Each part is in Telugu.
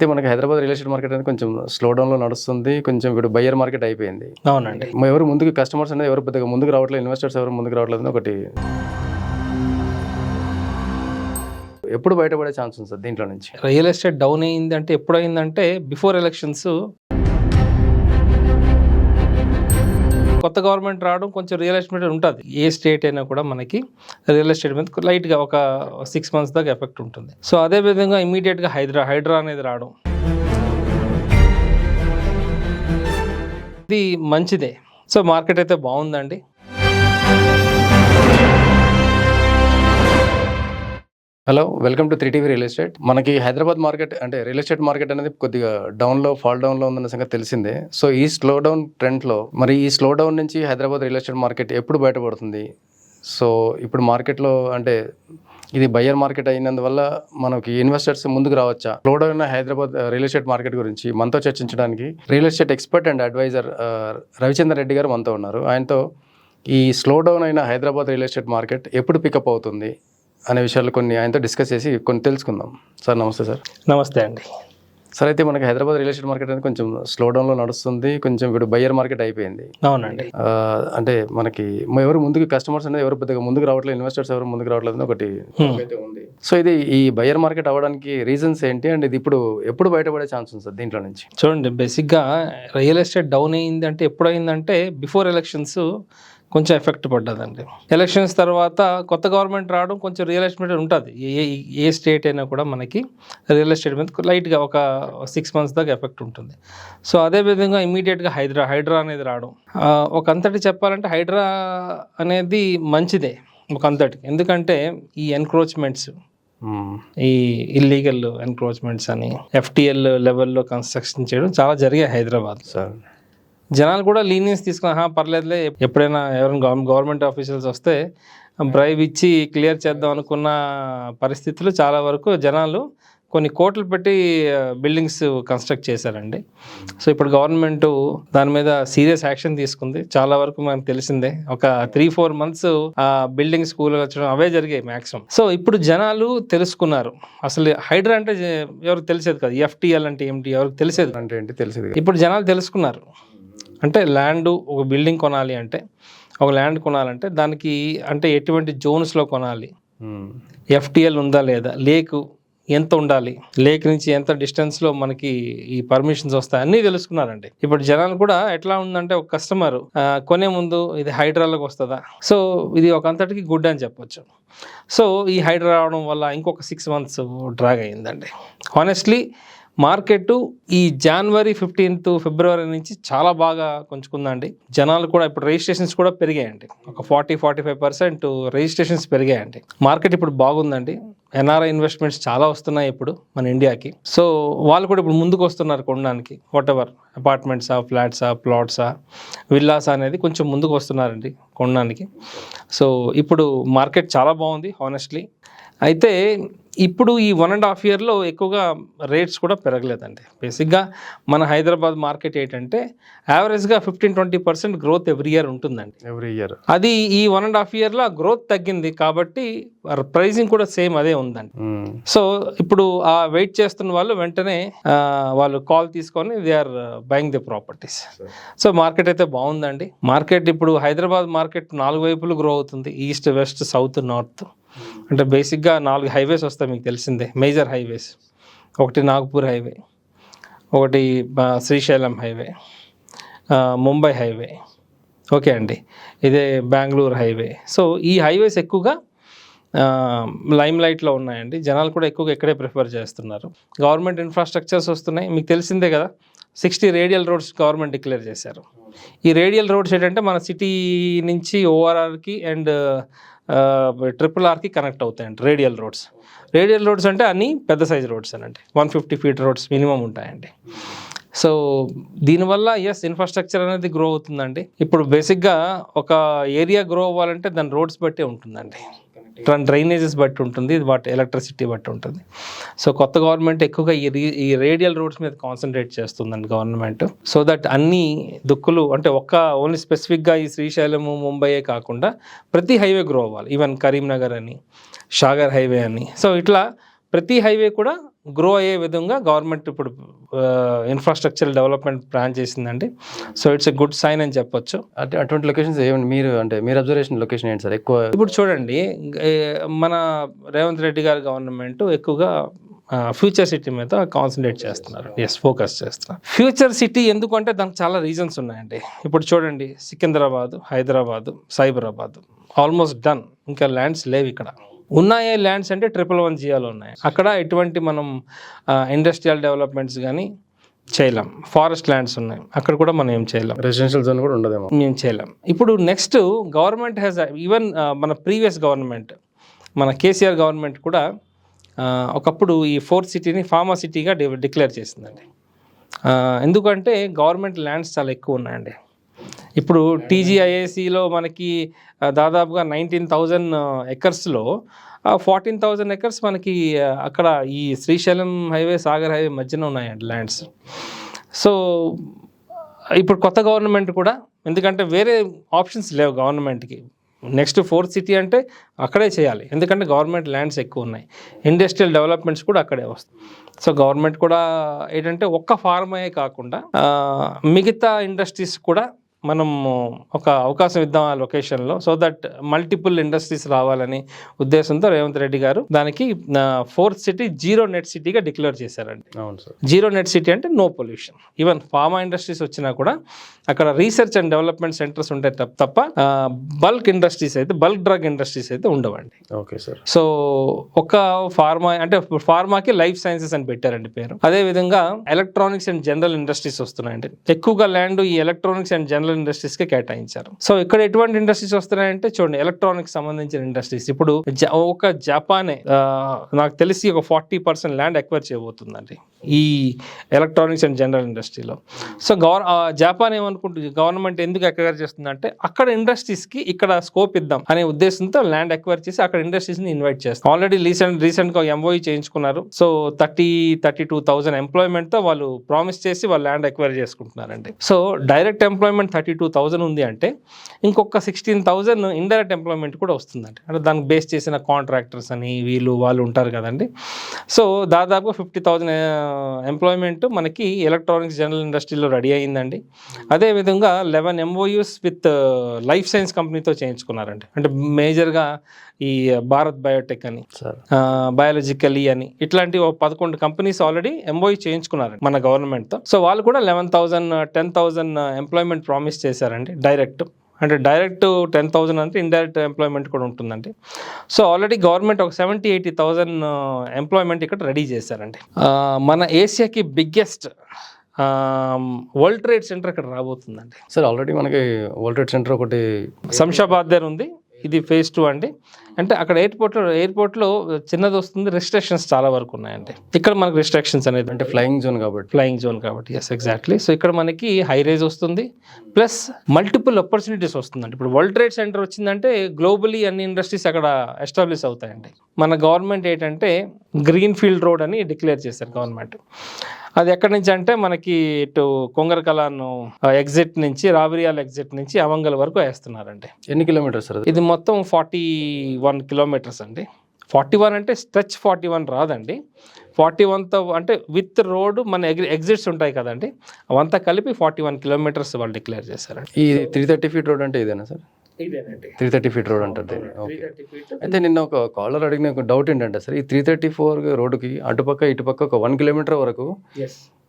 అయితే మనకి హైదరాబాద్ రియల్ ఎస్టేట్ మార్కెట్ అనేది కొంచెం స్లో డౌన్లో నడుస్తుంది. కొంచెం ఇప్పుడు బయ్యర్ మార్కెట్ అయిపోయింది. అవునండి. ఎవరు ముందుకు కస్టమర్స్ అనేది ఎవరు పెద్దగా ముందుకు రావట్లేదు, ఇన్వెస్టర్స్ ఎవరు ముందుకు రావట్లేదు అని ఒకటి ఎప్పుడు బయటపడే ఛాన్స్ ఉంది సార్ దీంట్లో నుంచి? రియల్ ఎస్టేట్ డౌన్ అయింది అంటే ఎప్పుడు అయిందంటే బిఫోర్ ఎలక్షన్స్ కొత్త గవర్నమెంట్ రావడం కొంచెం రియల్ ఎస్టేట్ మీద ఉంటుంది. ఏ స్టేట్ అయినా కూడా మనకి రియల్ ఎస్టేట్ మీద లైట్గా ఒక 6 months దాకా ఎఫెక్ట్ ఉంటుంది. సో అదే విధంగా ఇమీడియట్గా హైడ్రా అనేది రావడం ఇది మంచిదే. సో మార్కెట్ అయితే బాగుందండి. Hello, welcome to 3TV real estate. మనకి హైదరాబాద్ మార్కెట్ అంటే రియల్ ఎస్టేట్ మార్కెట్ అనేది కొద్దిగా ఫాల్ డౌన్లో ఉందన్న సంగతి తెలిసిందే. సో ఈ స్లో డౌన్ ట్రెండ్లో మరి ఈ స్లో డౌన్ నుంచి హైదరాబాద్ రియల్ ఎస్టేట్ మార్కెట్ ఎప్పుడు బయటపడుతుంది? సో ఇప్పుడు మార్కెట్లో అంటే ఇది బయ్యర్ మార్కెట్ అయినందువల్ల మనకి ఇన్వెస్టర్స్ ముందుకు రావచ్చా? స్లో డౌన్ అయిన హైదరాబాద్ రియల్ ఎస్టేట్ మార్కెట్ గురించి మనతో చర్చించడానికి real estate expert and advisor Ravichandra Reddy గారు మనతో ఉన్నారు. ఆయనతో ఈ స్లో డౌన్ అయిన హైదరాబాద్ రియల్ ఎస్టేట్ మార్కెట్ ఎప్పుడు పికప్ అవుతుంది అనే విషయాలు కొన్ని ఆయనతో డిస్కస్ చేసి కొన్ని తెలుసుకుందాం. సార్ నమస్తే. సార్ నమస్తే అండి. సార్ అయితే మనకి హైదరాబాద్ రియల్ ఎస్టేట్ మార్కెట్ అనేది కొంచెం స్లో డౌన్లో నడుస్తుంది. కొంచెం ఇప్పుడు బయ్యర్ మార్కెట్ అయిపోయింది. అవునండి. అంటే మనకి ఎవరు ముందుకు కస్టమర్స్ అనేది ఎవరు పెద్దగా ముందుకు రావట్లేదు, ఇన్వెస్టర్స్ ఎవరు ముందుకు రావట్లేదు అని ఒకటి ఉంది. సో ఇది ఈ బయ్యర్ మార్కెట్ అవ్వడానికి రీజన్స్ ఏంటి అండ్ ఇది ఎప్పుడు బయటపడే ఛాన్స్ ఉంది సార్ దీంట్లో నుంచి? చూడండి, బేసిక్గా రియల్ ఎస్టేట్ డౌన్ అయింది అంటే ఎప్పుడు అయిందంటే బిఫోర్ ఎలక్షన్స్ కొంచెం ఎఫెక్ట్ పడ్డదండి. ఎలక్షన్స్ తర్వాత కొత్త గవర్నమెంట్ రావడం కొంచెం రియల్ ఎస్టేట్ మీద ఉంటుంది. ఏ స్టేట్ అయినా కూడా మనకి రియల్ ఎస్టేట్ మీద లైట్గా ఒక 6 months దాకా ఎఫెక్ట్ ఉంటుంది. సో అదేవిధంగా ఇమీడియట్గా హైడ్రా అనేది రావడం ఒక అంతటి చెప్పాలంటే హైడ్రా అనేది మంచిదే ఒక అంతటికి. ఎందుకంటే ఈ ఎన్క్రోచ్మెంట్స్, ఈ ఇల్లీగల్ ఎన్క్రోచ్మెంట్స్ అని FTL లెవెల్లో కన్స్ట్రక్షన్ చేయడం చాలా జరిగాయి హైదరాబాద్. సార్ జనాలు కూడా లీనియన్స్ తీసుకుని పర్లేదులే, ఎప్పుడైనా ఎవరైనా గవర్నమెంట్ ఆఫీసర్స్ వస్తే బ్రైబ్ ఇచ్చి క్లియర్ చేద్దాం అనుకున్న పరిస్థితులు చాలా వరకు జనాలు కొన్ని కోట్లు పెట్టి బిల్డింగ్స్ కన్స్ట్రక్ట్ చేశారండి. సో ఇప్పుడు గవర్నమెంట్ దాని మీద సీరియస్ యాక్షన్ తీసుకుంది. చాలా వరకు మనకు తెలిసిందే, ఒక 3-4 months ఆ బిల్డింగ్ స్కూల్ వచ్చడం అవే జరిగాయి మ్యాక్సిమం. సో ఇప్పుడు జనాలు తెలుసుకున్నారు అసలు హైడ్రా అంటే ఎవరికి తెలిసేది కదా, FTL అంటే ఏమిటి ఎవరికి తెలిసేది అంటే ఏంటి తెలిసేది. ఇప్పుడు జనాలు తెలుసుకున్నారు. అంటే ల్యాండ్ ఒక బిల్డింగ్ కొనాలి అంటే, ఒక ల్యాండ్ కొనాలంటే దానికి అంటే ఎటువంటి జోన్స్లో కొనాలి, FTL ఉందా లేదా, లేక్ ఎంత ఉండాలి, లేక్ నుంచి ఎంత డిస్టెన్స్లో మనకి ఈ పర్మిషన్స్ వస్తాయి అన్నీ తెలుసుకున్నారండి. ఇప్పుడు జనాలు కూడా ఎట్లా ఉందంటే ఒక కస్టమర్ కొనే ముందు ఇది హైడ్రాలోకి వస్తుందా, సో ఇది ఒక అంతటికి గుడ్ అని చెప్పొచ్చు. సో ఈ హైడ్రా రావడం వల్ల ఇంకొక 6 months డ్రాగ్ అయ్యిందండి. హానెస్ట్లీ మార్కెట్ ఈ January 15th February నుంచి చాలా బాగా కొంచుకుందండి. జనాలు కూడా ఇప్పుడు రిజిస్ట్రేషన్స్ కూడా పెరిగాయండి. ఒక 40-45% రిజిస్ట్రేషన్స్ పెరిగాయండి. మార్కెట్ ఇప్పుడు బాగుందండి. NRI ఇన్వెస్ట్మెంట్స్ చాలా వస్తున్నాయి ఇప్పుడు మన ఇండియాకి. సో వాళ్ళు కూడా ఇప్పుడు ముందుకు వస్తున్నారు కొనడానికి. వాటెవర్ అపార్ట్మెంట్సా, ఫ్లాట్సా, ప్లాట్సా, విల్లాస్ అనేది కొంచెం ముందుకు వస్తున్నారండి కొనడానికి. సో ఇప్పుడు మార్కెట్ చాలా బాగుంది హానెస్ట్లీ. అయితే ఇప్పుడు ఈ 1.5 yearలో ఎక్కువగా రేట్స్ కూడా పెరగలేదండి. బేసిక్గా మన హైదరాబాద్ మార్కెట్ ఏంటంటే యావరేజ్గా 15-20% గ్రోత్ ఎవ్రీ ఇయర్ ఉంటుందండి. ఎవ్రీ ఇయర్ అది ఈ 1.5 yearలో గ్రోత్ తగ్గింది కాబట్టి ప్రైసింగ్ కూడా సేమ్ అదే ఉందండి. సో ఇప్పుడు ఆ వెయిట్ చేస్తున్న వాళ్ళు వెంటనే వాళ్ళు కాల్ తీసుకొని they are buying the properties. So market అయితే బాగుందండి. మార్కెట్ ఇప్పుడు హైదరాబాద్ మార్కెట్ 4 వైపులు గ్రో అవుతుంది, ఈస్ట్, వెస్ట్, సౌత్, నార్త్. అంటే బేసిక్గా 4 హైవేస్ వస్తాయి మీకు తెలిసిందే, మేజర్ హైవేస్. ఒకటి నాగ్పూర్ హైవే, ఒకటి Srisailam highway, Mumbai highway, okay అండి, ఇదే బెంగళూరు హైవే. సో ఈ హైవేస్ ఎక్కువగా లైమ్ లైట్లో ఉన్నాయండి. జనాలు కూడా ఎక్కువగా ఇక్కడే ప్రిఫర్ చేస్తున్నారు. గవర్నమెంట్ ఇన్ఫ్రాస్ట్రక్చర్స్ వస్తున్నాయి మీకు తెలిసిందే కదా. 60 రేడియల్ రోడ్స్ గవర్నమెంట్ డిక్లేర్ చేశారు. ఈ రేడియల్ రోడ్స్ ఏంటంటే మన సిటీ నుంచి ORRకి అండ్ RRRకి కనెక్ట్ అవుతాయండి రేడియల్ రోడ్స్. రేడియల్ రోడ్స్ అంటే అన్నీ పెద్ద సైజ్ రోడ్స్ అనండి, 150 feet రోడ్స్ మినిమం ఉంటాయండి. సో దీనివల్ల ఇన్ఫ్రాస్ట్రక్చర్ అనేది గ్రో అవుతుందండి. ఇప్పుడు బేసిక్గా ఒక ఏరియా గ్రో అవ్వాలంటే దాని రోడ్స్ బట్టే ఉంటుందండి, డ్రైనేజెస్ బట్టి ఉంటుంది, వాటి ఎలక్ట్రిసిటీ బట్టి ఉంటుంది. సో కొత్త గవర్నమెంట్ ఎక్కువగా ఈ రేడియల్ రోడ్స్ మీద కాన్సన్ట్రేట్ చేస్తుందండి గవర్నమెంట్. సో దట్ అన్ని దుక్కులు అంటే ఓన్లీ స్పెసిఫిక్గా ఈ శ్రీశైలము, ముంబైయే కాకుండా ప్రతి హైవే గ్రో అవ్వాలి. ఈవెన్ కరీంనగర్ అని, షాగర్ హైవే అని. సో ఇట్లా ప్రతి హైవే కూడా గ్రో అయ్యే విధంగా గవర్నమెంట్ ఇప్పుడు ఇన్ఫ్రాస్ట్రక్చర్ డెవలప్మెంట్ ప్లాన్ చేసిందండి. So it's a good sign అని చెప్పొచ్చు. అంటే అటువంటి లొకేషన్స్ ఏమండి మీరు అబ్జర్వేషన్ లొకేషన్ ఏంటి సార్ ఎక్కువ? ఇప్పుడు చూడండి, మన రేవంత్ రెడ్డి గారి గవర్నమెంట్ ఎక్కువగా ఫ్యూచర్ సిటీ మీద కాన్సన్ట్రేట్ చేస్తున్నారు. ఫోకస్ చేస్తున్నారు. ఫ్యూచర్ సిటీ ఎందుకంటే దానికి చాలా రీజన్స్ ఉన్నాయండి. ఇప్పుడు చూడండి, సికింద్రాబాద్, హైదరాబాద్, సైబరాబాద్ ఆల్మోస్ట్ డన్. ఇంకా ల్యాండ్స్ లేవు. ఇక్కడ ఉన్నాయే ల్యాండ్స్ అంటే 111 జియాలో ఉన్నాయి. అక్కడ ఎటువంటి మనం ఇండస్ట్రియల్ డెవలప్మెంట్స్ కానీ చేయలేం. ఫారెస్ట్ ల్యాండ్స్ ఉన్నాయి, అక్కడ కూడా మనం ఏం చేయలేం. రెసిడెన్షియల్ జోన్ కూడా ఉండదేమో, మేము చేయలేం. ఇప్పుడు నెక్స్ట్ గవర్నమెంట్ హ్యాస్ ఈవెన్ మన ప్రీవియస్ గవర్నమెంట్, మన కేసీఆర్ గవర్నమెంట్ కూడా ఒకప్పుడు ఈ 4th సిటీని ఫార్మా సిటీగా డిక్లేర్ చేసిందండి. ఎందుకంటే గవర్నమెంట్ ల్యాండ్స్ చాలా ఎక్కువ ఉన్నాయండి. ఇప్పుడు TGIACలో మనకి దాదాపుగా 19,000 ఎకర్స్లో 14,000 ఎకర్స్ మనకి అక్కడ ఈ శ్రీశైలం హైవే, సాగర్ హైవే మధ్యన ఉన్నాయండి ల్యాండ్స్. సో ఇప్పుడు కొత్త గవర్నమెంట్ కూడా, ఎందుకంటే వేరే ఆప్షన్స్ లేవు గవర్నమెంట్కి. నెక్స్ట్ 4th సిటీ అంటే అక్కడే చేయాలి, ఎందుకంటే గవర్నమెంట్ ల్యాండ్స్ ఎక్కువ ఉన్నాయి. ఇండస్ట్రియల్ డెవలప్మెంట్స్ కూడా అక్కడే వస్తాయి. సో గవర్నమెంట్ కూడా ఏంటంటే ఒక్క ఫార్మయే కాకుండా మిగతా ఇండస్ట్రీస్ కూడా మనం ఒక అవకాశం ఇద్దాం ఆ లొకేషన్లో, సో దట్ మల్టిపుల్ ఇండస్ట్రీస్ రావాలని ఉద్దేశంతో రేవంత్ రెడ్డి గారు దానికి 4th సిటీ జీరో నెట్ సిటీగా డిక్లేర్ చేశారండి. అవును సార్. జీరో నెట్ సిటీ అంటే no pollution. Even pharma industries వచ్చినా కూడా అక్కడ రీసెర్చ్ అండ్ డెవలప్మెంట్ సెంటర్స్ ఉంటాయి తప్ప బల్క్ ఇండస్ట్రీస్ అయితే, బల్క్ డ్రగ్ ఇండస్ట్రీస్ అయితే ఉండవండి. Okay sir. సో ఒక ఫార్మా అంటే ఫార్మాకి లైఫ్ సైన్సెస్ అని పెట్టారండి పేరు. అదే విధంగా ఎలక్ట్రానిక్స్ అండ్ జనరల్ ఇండస్ట్రీస్ వస్తున్నాయండి. ఎక్కువగా ల్యాండ్ ఈ ఎలక్ట్రానిక్స్ అండ్ జనరల్ ఇండస్ట్రీస్ కి కేటాయించారు. సో ఇక్కడ ఎటువంటి ఇండస్ట్రీస్ వస్తున్నాయంటే చూడండి, ఎలక్ట్రానిక్స్ సంబంధించిన ఇండస్ట్రీస్. ఇప్పుడు ఒక జపానే నాకు తెలిసి ఒక 40% ల్యాండ్ ఎక్వైర్ చేయబోతుందండి ఈ ఎలక్ట్రానిక్స్ అండ్ జనరల్ ఇండస్ట్రీలో. సో జపాన్ ఏమనుకుంటుంది, గవర్నమెంట్ ఎందుకు ఎక్వైర్ చేస్తుందంటే అక్కడ ఇండస్ట్రీస్ కి ఇక్కడ స్కోప్ ఇద్దాం అనే ఉద్దేశంతో ల్యాండ్ ఎక్వైర్ చేసి అక్కడ ఇండస్ట్రీస్ ని ఇన్వైట్ చేస్తారు. ఆల్రెడీ రీసెంట్ గా MOU చేయించుకున్నారు. సో 32,000 ఎంప్లాయ్మెంట్ తో వాళ్ళు ప్రామిస్ చేసి వాళ్ళు ల్యాండ్ ఎక్వైర్ చేసుకుంటున్నారండి. సో డైరెక్ట్ ఎంప్లాయ్మెంట్ 32,000 ఉంది అంటే ఇంకొక 16,000 ఇండైరెక్ట్ ఎంప్లాయ్మెంట్ కూడా వస్తుందండి. అంటే దానికి బేస్ చేసిన కాంట్రాక్టర్స్ అని వాళ్ళు ఉంటారు కదండి. సో దాదాపుగా 50,000 ఎంప్లాయ్మెంట్ మనకి ఎలక్ట్రానిక్స్ జనరల్ ఇండస్ట్రీలో రెడీ అయ్యిందండి. అదేవిధంగా 11 MOUs విత్ లైఫ్ సైన్స్ కంపెనీతో చేయించుకున్నారండి. అంటే మేజర్గా ఈ భారత్ బయోటెక్ అని, బయాలజికలీ అని, ఇట్లాంటి 11 కంపెనీస్ ఆల్రెడీ MOU చేయించుకున్నారండి మన గవర్నమెంట్తో. సో వాళ్ళు కూడా 11,000 10,000 ఎంప్లాయ్మెంట్ ప్రామిస్ చేశారండి డైరెక్ట్. అంటే డైరెక్ట్ 10,000 అంటే ఇండైరెక్ట్ ఎంప్లాయ్మెంట్ కూడా ఉంటుందండి. సో ఆల్రెడీ గవర్నమెంట్ ఒక 70,000-80,000 ఎంప్లాయ్మెంట్ ఇక్కడ రెడీ చేశారండి. మన ఏషియాకి బిగ్గెస్ట్ వరల్డ్ ట్రేడ్ సెంటర్ ఇక్కడ రాబోతుందండి. సార్ ఆల్రెడీ మనకి వరల్డ్ ట్రేడ్ సెంటర్ ఒకటి శంషాబాద్ దగ్గర ఉంది. ఇది phase 2 అండి. అంటే అక్కడ ఎయిర్పోర్ట్లో చిన్నది వస్తుంది, రిస్ట్రిక్షన్స్ చాలా వరకు ఉన్నాయండి. ఇక్కడ మనకు రిస్ట్రిక్షన్స్ అనేది అంటే ఫ్లయింగ్ జోన్ కాబట్టి ఎస్ ఎగ్జాక్ట్లీ. సో ఇక్కడ మనకి హై రేజ్ వస్తుంది, ప్లస్ మల్టిపుల్ ఆపర్చునిటీస్ వస్తుందండి. ఇప్పుడు వరల్డ్ ట్రేడ్ సెంటర్ వచ్చిందంటే గ్లోబలీ అన్ని ఇండస్ట్రీస్ అక్కడ ఎస్టాబ్లిష్ అవుతాయండి. మన గవర్నమెంట్ ఏంటంటే గ్రీన్ ఫీల్డ్ రోడ్ అని డిక్లేర్ చేశారు గవర్నమెంట్. అది ఎక్కడి నుంచి అంటే మనకి ఇటు కొంగరకలాన్ ఎగ్జిట్ నుంచి, రావిరియాల్ ఎగ్జిట్ నుంచి అవంగల్ వరకు వేస్తున్నారండి. ఎన్ని కిలోమీటర్స్ సార్ ఇది మొత్తం 41 కిలోమీటర్స్ అండి. 41 అంటే స్ట్రెచ్ 41 రాదండి. 41తో అంటే విత్ రోడ్ మన ఎగ్జిట్స్ ఉంటాయి కదండి, అవంతా కలిపి 41 కిలోమీటర్స్ వాళ్ళు డిక్లేర్ చేశారండి. ఈ 330 ఫీట్ రోడ్ అంటే ఇదేనా సార్? 330 ఫీట్ రోడ్ అంటారు. అయితే నిన్న ఒక కాలర్ అడిగిన ఒక డౌట్ ఏంటంటే సార్, ఈ 334 రోడ్డుకి అటుపక్క ఇటుపక్క ఒక 1 కిలోమీటర్ వరకు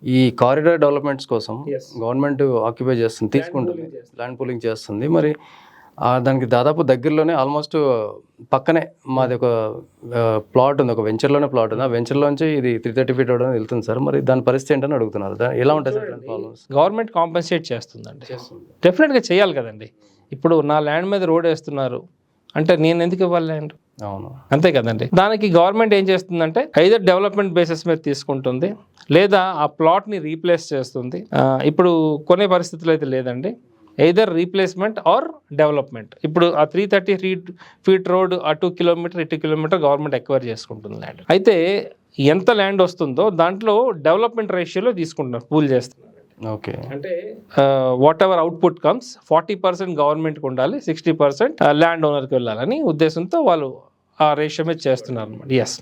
ఈ కారిడార్ డెవలప్మెంట్స్ కోసం గవర్నమెంట్ ఆక్యుపై చేస్తుంది, తీసుకుంటుంది, ల్యాండ్ పూలింగ్ చేస్తుంది. మరి దానికి దాదాపు దగ్గరలోనే ఆల్మోస్ట్ పక్కనే మాది ఒక ప్లాట్ ఉంది, ఒక వెంచర్లోనే ప్లాట్ ఉంది. ఆ వెంచర్లోంచి ఇది 330 ఫీట్ రోడ్ అని వెళ్తుంది సార్. మరి దాని పరిస్థితి ఏంటని అడుగుతున్నారు. ఎలా ఉంటుంది సార్ ప్రాబ్లమ్స్? గవర్నమెంట్ కాంపెన్సేట్ చేస్తుందండి, డెఫినెట్గా చేయాలి కదండి. ఇప్పుడు నా ల్యాండ్ మీద రోడ్ వేస్తున్నారు అంటే నేను ఎందుకు ఇవ్వాలి ల్యాండ్? అవును, అంతే కదండి. దానికి గవర్నమెంట్ ఏం చేస్తుందంటే ఐదర్ డెవలప్మెంట్ బేసిస్ మీద తీసుకుంటుంది, లేదా ఆ ప్లాట్ని రీప్లేస్ చేస్తుంది. ఇప్పుడు కొనే పరిస్థితులు అయితే లేదండి, ఎయిదర్ రీప్లేస్మెంట్ ఆర్ డెవలప్మెంట్. ఇప్పుడు ఆ 330 ఫీట్ రోడ్ అటు కిలోమీటర్ ఇటు కిలోమీటర్ గవర్నమెంట్ ఎక్వైర్ చేసుకుంటుంది ల్యాండ్. అయితే ఎంత ల్యాండ్ వస్తుందో దాంట్లో డెవలప్మెంట్ రేషియోలో తీసుకుంటున్నారు, పూల్ చేస్తున్నారు. ఓకే, అంటే వాట్ ఎవర్ అవుట్పుట్ కమ్స్ 40% గవర్నమెంట్కి ఉండాలి, 60% ల్యాండ్ ఓనర్కి వెళ్ళాలని ఉద్దేశంతో వాళ్ళు ఆ రేషియో మీద చేస్తున్నారు అనమాట. ఎస్.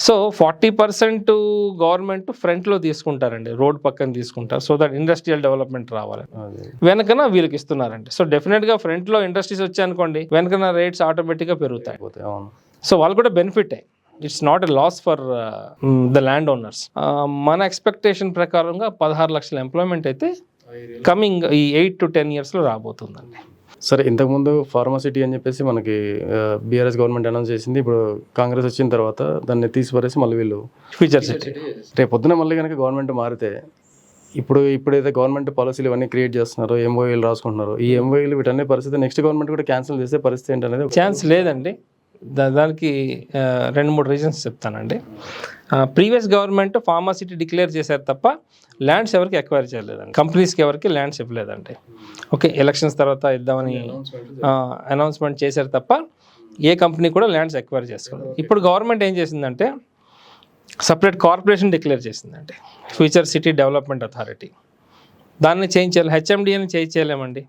సో 40% గవర్నమెంట్ ఫ్రంట్లో తీసుకుంటారండి, రోడ్ పక్కన తీసుకుంటారు, సో దట్ ఇండస్ట్రియల్ డెవలప్మెంట్ రావాలి. వెనకన వీళ్ళకి ఇస్తున్నారండి. సో డెఫినెట్గా ఫ్రంట్లో ఇండస్ట్రీస్ వచ్చాయనుకోండి, వెనకన రేట్స్ ఆటోమేటిక్గా పెరుగుతాయి. సో వాళ్ళు కూడా బెనిఫిటే. It's not a loss for the land owners. మన ఎక్స్పెక్టేషన్ ప్రకారంగా 16 లక్షల ఎంప్లాయ్మెంట్ అయితే కమింగ్ ఈ 8 to 10 yearsలో రాబోతుందండి. సరే, ఇంతకుముందు ఫార్మాసిటీ అని చెప్పేసి మనకి బీఆర్ఎస్ గవర్నమెంట్ అనౌన్స్ చేసింది. ఇప్పుడు కాంగ్రెస్ వచ్చిన తర్వాత దాన్ని తీసిపరేసి మళ్ళీ వీళ్ళు ఫ్యూచర్ సిటీ. రేపు పొద్దున మళ్ళీ కనుక గవర్నమెంట్ మారితే ఇప్పుడైతే గవర్నమెంట్ పాలసీలు ఇవన్నీ క్రియేట్ చేస్తున్నారు, ఎంఓఏలు రాసుకుంటున్నారు, ఈ ఎంఓఏలు వీటన్ని పరిస్థితి నెక్స్ట్ గవర్నమెంట్ కూడా క్యాన్సిల్ చేసే పరిస్థితి ఏంటనేది ఛాన్స్ లేదండి. దానికి 2-3 రీజన్స్ చెప్తానండి. ప్రీవియస్ గవర్నమెంట్ ఫార్మాసిటీ డిక్లేర్ చేశారు తప్ప ల్యాండ్స్ ఎవరికి ఎక్వైర్ చేయలేదండి, కంపెనీస్కి ఎవరికి ల్యాండ్స్ ఇవ్వలేదండి. ఓకే, ఎలక్షన్స్ తర్వాత ఇద్దామని అనౌన్స్మెంట్ చేశారు తప్ప ఏ కంపెనీ కూడా ల్యాండ్స్ ఎక్వైర్ చేసుకోలేదు. ఇప్పుడు గవర్నమెంట్ ఏం చేసిందంటే సపరేట్ కార్పొరేషన్ డిక్లేర్ చేసిందండి, ఫ్యూచర్ సిటీ డెవలప్మెంట్ అథారిటీ. దాన్ని చేంజ్ చేయాలి, హెచ్ఎండిఏని చేంజ్ చేయలేమండి,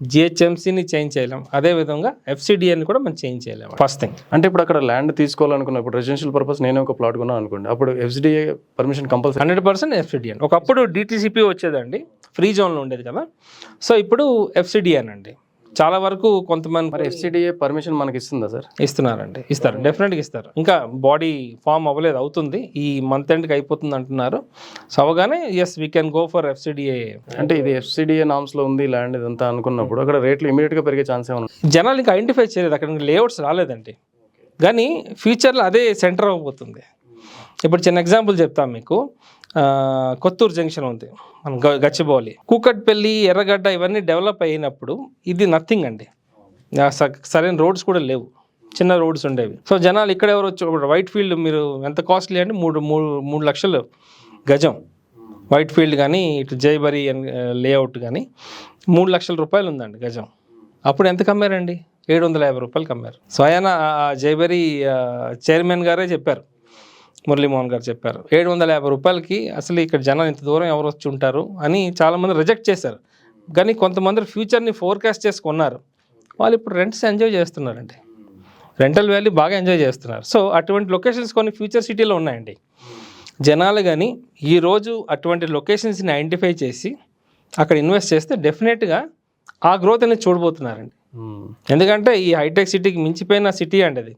జిహెచ్ఎంసీని చేంజ్ చేయలేం, అదేవిధంగా ఎఫ్సిడిఏని కూడా మనం చేంజ్ చేయలేము. ఫస్ట్ థింగ్ అంటే ఇప్పుడు అక్కడ ల్యాండ్ తీసుకోవాలనుకున్నా, ఇప్పుడు రెసిడెన్షియల్ పర్పస్ నేనే ఒక ప్లాట్ కొన్నా అనుకోండి, అప్పుడు ఎఫ్సిడిఏ పర్మిషన్ కంపల్సరీ 100% ఎఫ్సిడిఏ. ఒకప్పుడు డిటిసిపి వచ్చేదండి, ఫ్రీ జోన్లో ఉండేది కదా. సో ఇప్పుడు ఎఫ్సిడిఏ అండి. చాలా వరకు కొంతమంది మరి ఎఫ్సిడిఏ పర్మిషన్ మనకి ఇస్తుందా సార్? ఇస్తున్నారండి, ఇస్తారు, డెఫినెట్గా ఇస్తారు. ఇంకా బాడీ ఫామ్ అవ్వలేదు, అవుతుంది, ఈ మంత్ ఎండ్కి అయిపోతుంది అంటున్నారు. సో అవగానే yes we can go for FCDA. అంటే ఇది ఎఫ్సిడిఏ నామ్స్లో ఉంది ల్యాండ్ ఇదంతా అనుకున్నప్పుడు అక్కడ రేట్లు ఇమీడియట్గా పెరిగే ఛాన్స్ ఏమన్నా? జనాలు ఇంకా ఐడెంటిఫై చేయలేదు, అక్కడ లేఅవుట్స్ రాలేదండి, కానీ ఫ్యూచర్లో అదే సెంటర్ అవ్వబోతుంది. ఇప్పుడు చిన్న ఎగ్జాంపుల్ చెప్తాం మీకు. కొత్తూరు జంక్షన్ ఉంది, మన గచ్చిబౌలి, కూకట్పల్లి, ఎర్రగడ్డ ఇవన్నీ డెవలప్ అయినప్పుడు ఇది నథింగ్ అండి. సరైన రోడ్స్ కూడా లేవు, చిన్న రోడ్స్ ఉండేవి. సో జనాలు ఇక్కడ ఎవరు వచ్చి, వైట్ ఫీల్డ్ మీరు ఎంత కాస్ట్లీ అంటే 3 లక్షలు గజం వైట్ ఫీల్డ్ కానీ ఇటు జైబరీ లేఅవుట్ కానీ 3 లక్షల రూపాయలు ఉందండి గజం. అప్పుడు ఎంత కమ్మారండి? 750 రూపాయలు కమ్మారు. స్వయాన జైబరీ చైర్మన్ గారే చెప్పారు, మురళీమోహన్ గారు చెప్పారు, 750 రూపాయలకి అసలు ఇక్కడ జనాలు ఇంత దూరం ఎవరు వచ్చి ఉంటారు అని చాలామంది రిజెక్ట్ చేశారు. కానీ కొంతమంది ఫ్యూచర్ని ఫోర్కాస్ట్ చేసుకున్నారు, వాళ్ళు ఇప్పుడు రెంట్స్ ఎంజాయ్ చేస్తున్నారండి, రెంటల్ వాల్యూ బాగా ఎంజాయ్ చేస్తున్నారు. సో అటువంటి లొకేషన్స్ కొన్ని ఫ్యూచర్ సిటీలో ఉన్నాయండి. జనాలు కానీ ఈరోజు అటువంటి లొకేషన్స్ని ఐడెంటిఫై చేసి అక్కడ ఇన్వెస్ట్ చేస్తే డెఫినెట్గా ఆ గ్రోత్ అనేది చూడబోతున్నారండి. ఎందుకంటే ఈ హైటెక్ సిటీకి మించిపోయిన సిటీ అండి అది,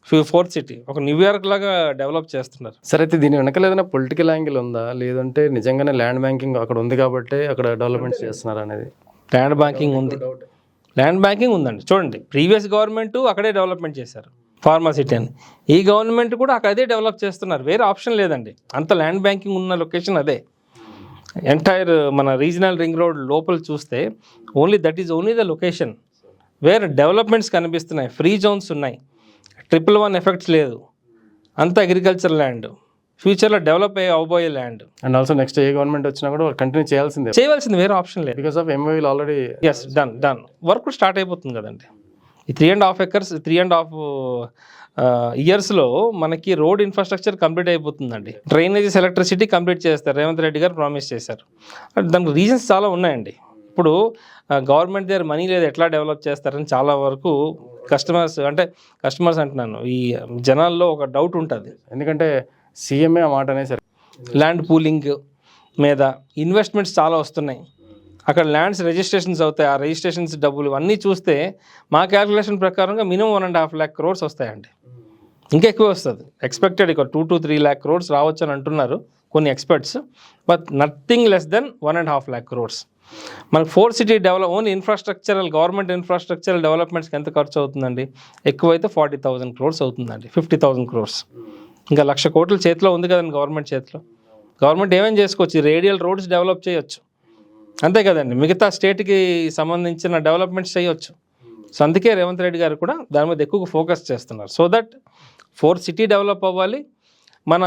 4th సిటీ, ఒక న్యూయార్క్ లాగా డెవలప్ చేస్తున్నారు. సరే, అయితే దీని వెనకాల ఏదైనా పొలిటికల్ యాంగిల్ ఉందా, లేదంటే నిజంగానే ల్యాండ్ బ్యాంకింగ్ అక్కడ ఉంది కాబట్టి అక్కడ డెవలప్మెంట్ చేస్తున్నారు అనేది? ల్యాండ్ బ్యాంకింగ్ ఉంది, ల్యాండ్ బ్యాంకింగ్ ఉందండి. చూడండి, ప్రీవియస్ గవర్నమెంట్ అక్కడే డెవలప్మెంట్ చేశారు ఫార్మాసిటీ అని, ఈ గవర్నమెంట్ కూడా అక్కడ అదే డెవలప్ చేస్తున్నారు, వేరే ఆప్షన్ లేదండి. అంత ల్యాండ్ బ్యాంకింగ్ ఉన్న లొకేషన్ అదే. ఎంటైర్ మన రీజనల్ రింగ్ రోడ్ లోపల చూస్తే that is only the location where developments కనిపిస్తున్నాయి, ఫ్రీ జోన్స్ ఉన్నాయి, 111 ఎఫెక్ట్స్ లేదు, అంత అగ్రికల్చర్ ల్యాండ్, ఫ్యూచర్లో డెవలప్ అవబోయే ల్యాండ్. అండ్ ఆల్సో నెక్స్ట్ ఏ గవర్నమెంట్ వచ్చినా కూడా కంటిన్యూ చేయాల్సింది, వేరే ఆప్షన్ లేదు. బికాస్ ఆఫ్ ఎంఓఏలు ఆల్రెడీ డన్ వర్క్ స్టార్ట్ అయిపోతుంది కదండి. ఈ 3.5 acres 3.5 ఇయర్స్లో మనకి రోడ్ ఇన్ఫ్రాస్ట్రక్చర్ కంప్లీట్ అయిపోతుందండి. డ్రైనేజెస్, ఎలక్ట్రిసిటీ కంప్లీట్ చేస్తారు, రేవంత్ రెడ్డి గారు ప్రామిస్ చేశారు. దానికి రీజన్స్ చాలా ఉన్నాయండి. ఇప్పుడు గవర్నమెంట్ దగ్గర మనీ లేదు, ఎట్లా డెవలప్ చేస్తారని చాలా వరకు కస్టమర్స్ అంటున్నాను, ఈ జనాల్లో ఒక డౌట్ ఉంటుంది. ఎందుకంటే సీఎంఏ ఆ మాట అనేసరి ల్యాండ్ పూలింగ్ మీద ఇన్వెస్ట్మెంట్స్ చాలా వస్తున్నాయి, అక్కడ ల్యాండ్స్ రిజిస్ట్రేషన్స్ అవుతాయి, ఆ రిజిస్ట్రేషన్స్ డబ్బులు అన్నీ చూస్తే మా క్యాలిక్యులేషన్ ప్రకారంగా మినిమం 1.5 lakh crores వస్తాయండి. ఇంకా ఎక్కువ వస్తుంది, ఎక్స్పెక్టెడ్ ఇక్కడ 2 to 3 lakh crores రావచ్చు అని అంటున్నారు కొన్ని experts, but nothing less then 1.5 lakh crores. మనకు 4th city only infrastructural, government infrastructural డెవలప్మెంట్స్కి ఎంత ఖర్చు అవుతుందండి? ఎక్కువైతే 40,000 crores అవుతుందండి, 50,000 crores. ఇంకా 1,00,000 కోట్ల చేతిలో ఉంది కదండి గవర్నమెంట్ చేతిలో. గవర్నమెంట్ ఏమేం చేసుకోవచ్చు? రేడియల్ రోడ్స్ డెవలప్ చేయొచ్చు, అంతే కదండి, మిగతా స్టేట్కి సంబంధించిన డెవలప్మెంట్స్ చేయొచ్చు. సో అందుకే రేవంత్ రెడ్డి గారు కూడా దాని మీద ఎక్కువగా ఫోకస్ చేస్తున్నారు. So that 4th city develop అవ్వాలి, మన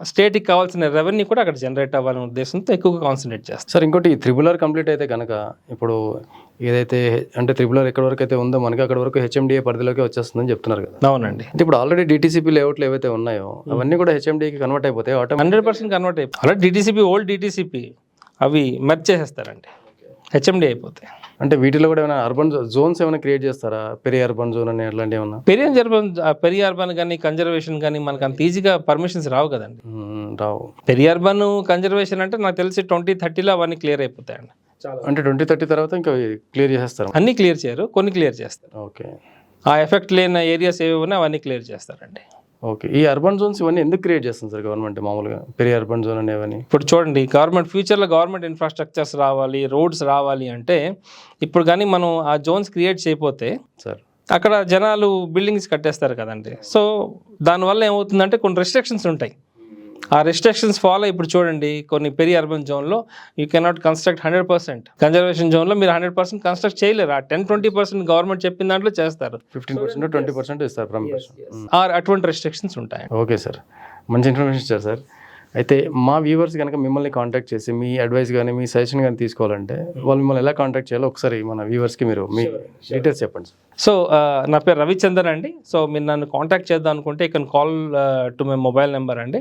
స్టేట్కి కావాల్సిన రెవెన్యూ కూడా అక్కడ జనరేట్ అవ్వాలనే ఉద్దేశంతో ఎక్కువగా కాన్సన్ట్రేట్ చేస్తారు. సార్, ఇంకోటి త్రిబుల్ కంప్లీట్ అయితే కనుక ఇప్పుడు ఏదైతే అంటే త్రిబుల్ ఎక్కడ వరకు అయితే ఉందో మనకి అక్కడ వరకు హెచ్ఎండిఏ పరిధిలోకి వచ్చేస్తుందని చెప్తున్నారు కదా. అవునండి. అంటే ఇప్పుడు ఆల్రెడీ డిటీసీపీ లేఅవుట్లు ఏవైతే ఉన్నాయో అవన్నీ కూడా హెచ్ఎండిఏకి కన్వర్ట్ అయిపోతాయి, 100% కన్వర్ట్ అయిపోయి. ఆల్రెడీ డిటీసీపీ, ఓల్డ్ డిటీసీపీ అవి మెర్జ్ చేసేస్తారండి. హెచ్ఎండి అయిపోతాయి. అంటే వీటిలో కూడా ఏమైనా అర్బన్ జోన్స్ ఏమైనా క్రియేట్ చేస్తారా, పెరి అర్బన్ జోన్ అని అట్లాంటివి ఏమన్నా? పెరి అర్బన్ కానీ కన్జర్వేషన్ కానీ మనకు అంత ఈజీగా పర్మిషన్స్ రావు కదండి. రావు. పెరి అర్బన్ కన్జర్వేషన్ అంటే నాకు తెలిసి 2030లో అవన్నీ క్లియర్ అయిపోతాయండి. అంటే 2030 తర్వాత ఇంకా క్లియర్ చేసేస్తారు? అన్నీ క్లియర్ చేయరు, కొన్ని క్లియర్ చేస్తారు. ఓకే. ఆ ఎఫెక్ట్ లేని ఏరియాస్ ఏవి ఉన్నా అవన్నీ క్లియర్ చేస్తారండి. ఓకే. ఈ అర్బన్ జోన్స్ ఇవన్నీ ఎందుకు క్రియేట్ చేస్తుంది సార్ గవర్నమెంట్ మామూలుగా, పెరి అర్బన్ జోన్ అనేవని? ఇప్పుడు చూడండి, ఫ్యూచర్లో గవర్నమెంట్ ఇన్ఫ్రాస్ట్రక్చర్స్ రావాలి, రోడ్స్ రావాలి అంటే ఇప్పుడు కానీ మనం ఆ జోన్స్ క్రియేట్ చేయకపోతే సార్ అక్కడ జనాలు బిల్డింగ్స్ కట్టేస్తారు కదండి. సో దానివల్ల ఏమవుతుందంటే కొన్ని రెస్ట్రిక్షన్స్ ఉంటాయి. ఆ రెస్ట్రిక్షన్స్ ఫాలో ఇప్పుడు చూడండి, కొన్ని పెరి అర్బన్ జోన్లో యూ కెనాట్ కన్స్ట్రక్ట్ 100%. కన్జర్వేషన్ జోన్లో మీరు 100% కన్స్ట్రక్ట్ చేయలేరు. ఆ 10-20% గవర్నమెంట్ చెప్పిన దాంట్లో చేస్తారు. 15% 20% ఇస్తారు పర్మిషన్. అటువంటి రెస్ట్రిక్షన్స్ ఉంటాయి. ఓకే సార్, మంచి ఇన్ఫర్మేషన్ ఇచ్చారు సార్. అయితే మా వ్యూవర్స్ కనుక మిమ్మల్ని కాంటాక్ట్ చేసి మీ అడ్వైస్ కానీ మీ సజెషన్ కానీ తీసుకోవాలంటే వాళ్ళు మిమ్మల్ని ఎలా కాంటాక్ట్ చేయాలో ఒకసారి మన వ్యూవర్స్కి మీరు మీ డీటెయిల్స్ చెప్పండి సార్. సో నా పేరు రవిచందర్ అండి. సో మీరు నన్ను కాంటాక్ట్ చేద్దాం అనుకుంటే you can call to my mobile number అండి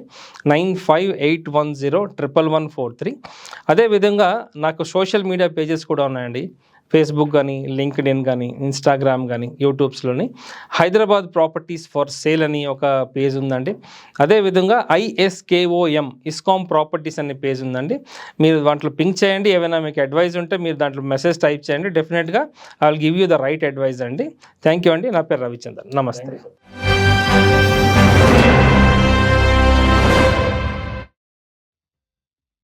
9581011143. అదేవిధంగా నాకు సోషల్ మీడియా పేజెస్ కూడా ఉన్నాయండి. ఫేస్బుక్ కానీ, లింక్డ్ఇన్ కానీ, ఇన్స్టాగ్రామ్ కానీ, యూట్యూబ్స్లోని హైదరాబాద్ ప్రాపర్టీస్ ఫర్ సేల్ అని ఒక పేజ్ ఉందండి. అదేవిధంగా ISKOM ఇస్కామ్ ప్రాపర్టీస్ అనే పేజ్ ఉందండి. మీరు దాంట్లో పింక్ చేయండి. ఏమైనా మీకు అడ్వైస్ ఉంటే మీరు దాంట్లో మెసేజ్ టైప్ చేయండి. డెఫినెట్గా I will give you the right advice అండి. థ్యాంక్ యూ అండి. నా పేరు రవిచందర్. నమస్తే.